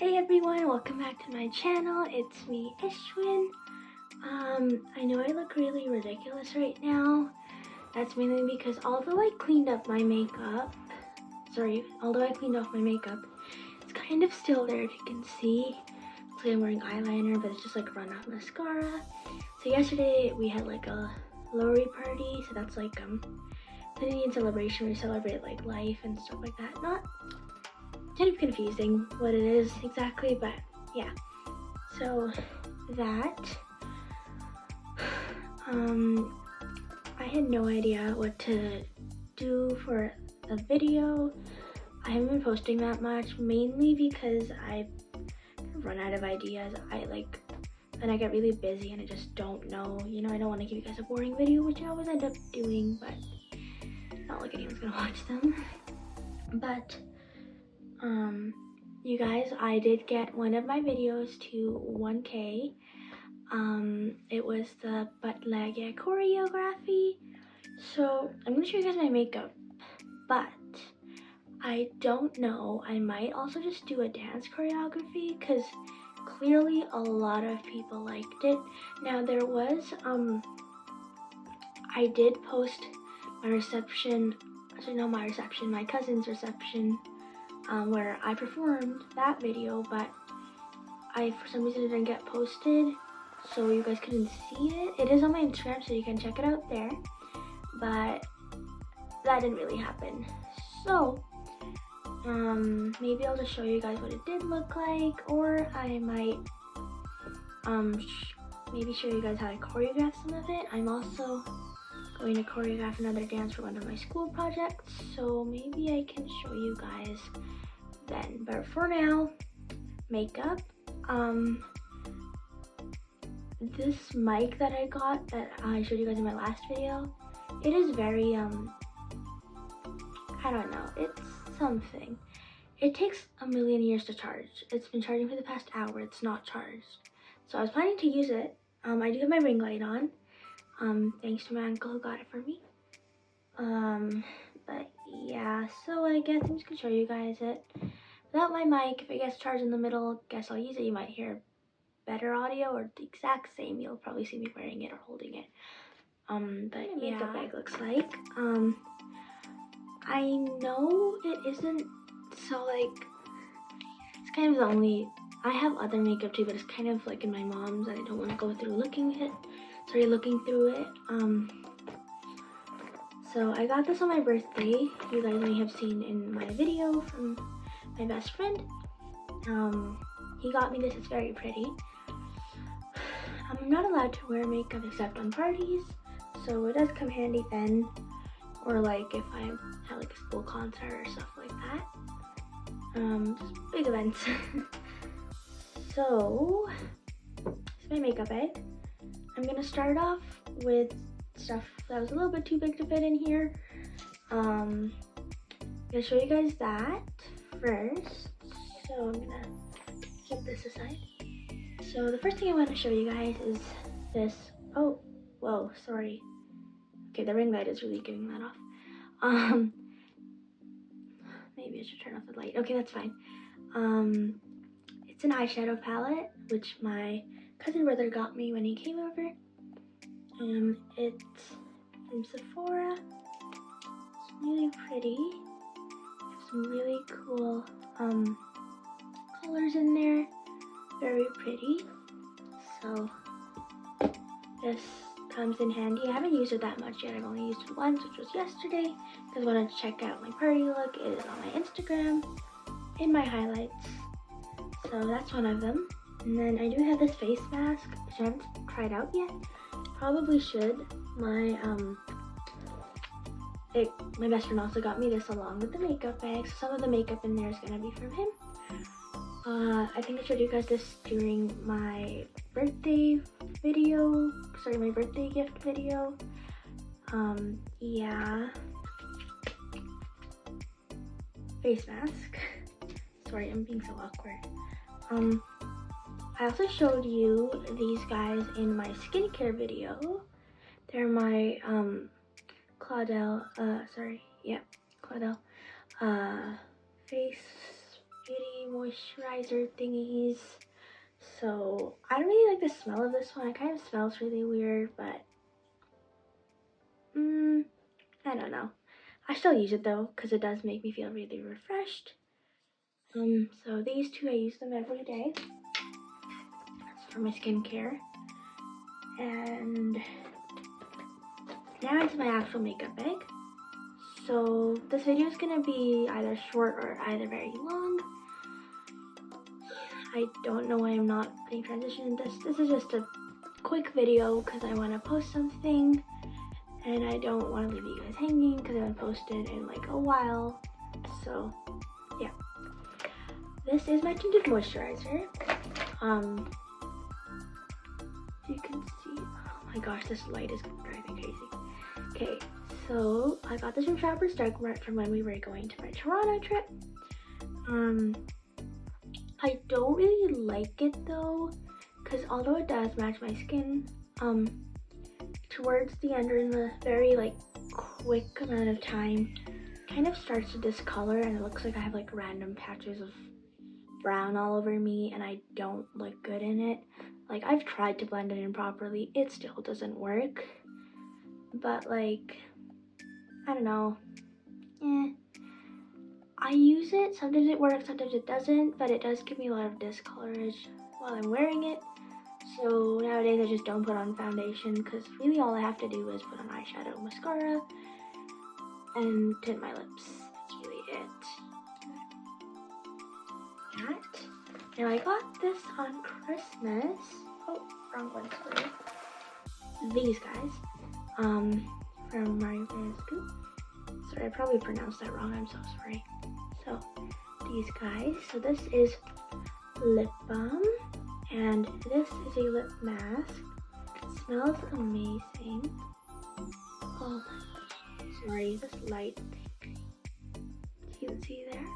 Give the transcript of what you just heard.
Hey everyone, welcome back to my channel. It's me, Ishwin. I know I look really ridiculous right now. That's mainly because although I cleaned off my makeup, it's kind of still there if you can see. It's like I'm wearing eyeliner, but it's just like run off mascara. So yesterday we had like a Lowry party, so that's like the Indian celebration where we celebrate like life and stuff like that. Not kind of confusing what it is exactly, but yeah. So that I had no idea what to do for a video. I haven't been posting that much, mainly because I've run out of ideas. And I get really busy and I just don't know, I don't want to give you guys a boring video, which I always end up doing, but not like anyone's gonna watch them. But you guys, I did get one of my videos to 1K. It was the butt leg choreography. So I'm gonna show you guys my makeup, but I don't know, I might also just do a dance choreography because clearly a lot of people liked it. Now there was I did post my cousin's reception where I performed that video, but for some reason it didn't get posted, so you guys couldn't see it. It is on my Instagram, so you can check it out there, but that didn't really happen. So maybe I'll just show you guys what it did look like, or I might maybe show you guys how I choreographed some of it. I'm also going to choreograph another dance for one of my school projects, so maybe I can show you guys then. But for now, makeup. This mic that I got that I showed you guys in my last video, it is very I don't know, it's something. It takes a million years to charge. It's been charging for the past hour. It's not charged, so I was planning to use it. I do have my ring light on, thanks to my uncle who got it for me. But yeah, so I guess I'm just gonna show you guys it without my mic. If it gets charged in the middle, guess I'll use it. You might hear better audio or the exact same. You'll probably see me wearing it or holding it. But yeah, makeup bag looks like. I know it isn't so like, it's kind of the only, I have other makeup too, but it's kind of like in my mom's and I don't want to go through looking through it. So I got this on my birthday. You guys may have seen in my video from my best friend. He got me this. It's very pretty. I'm not allowed to wear makeup except on parties, so it does come handy then, or like if I have like a school concert or stuff like that. Just big events. So it's my makeup bag. I'm gonna start off with stuff that was a little bit too big to fit in here. I'm gonna show you guys that first. So I'm gonna keep this aside. So the first thing I want to show you guys is this. Oh, whoa, sorry. Okay, the ring light is really giving that off. Maybe I should turn off the light. Okay, that's fine. It's an eyeshadow palette, which my cousin brother got me when he came over. It's from Sephora. It's really pretty. There's some really cool colors in there. Very pretty. So this comes in handy. I haven't used it that much yet. I've only used it once, which was yesterday, because I wanted to check out my party look. It is on my Instagram in my highlights. So that's one of them. And then I do have this face mask, which I haven't tried out yet. Probably should. My best friend also got me this along with the makeup bag. So some of the makeup in there is gonna be from him. I think I showed you guys this during my birthday video. Sorry, my birthday gift video. Yeah. Face mask. Sorry, I'm being so awkward. I also showed you these guys in my skincare video. They're my Claudel face beauty moisturizer thingies. So I don't really like the smell of this one. It kind of smells really weird, but I don't know. I still use it though because it does make me feel really refreshed. So these two, I use them every day. That's for my skincare. And now into my actual makeup bag. So this video is gonna be either short or either very long. I don't know why I'm not putting transition in this. This is just a quick video because I want to post something and I don't want to leave you guys hanging because I haven't posted in like a while. So yeah, this is my tinted moisturizer. You can see, oh my gosh, this light is driving crazy. Okay, so I got this from Shoppers Drug Mart from when we were going to my Toronto trip. I don't really like it though, because although it does match my skin, towards the end or in the very like quick amount of time, kind of starts to discolor and it looks like I have like random patches of brown all over me and I don't look good in it. Like I've tried to blend it in properly, it still doesn't work. But like, I don't know, I use it, sometimes it works, sometimes it doesn't, but it does give me a lot of discolorage while I'm wearing it. So nowadays I just don't put on foundation because really all I have to do is put on eyeshadow, mascara, and tint my lips. That's really it. That. Now I got this on Christmas. Oh, wrong one, sorry. These guys. From Mario Van Scoop. Sorry, I probably pronounced that wrong, I'm so sorry. So, these guys. So this is lip balm, and this is a lip mask. It smells amazing. Oh my gosh. Sorry, this light. You can see there.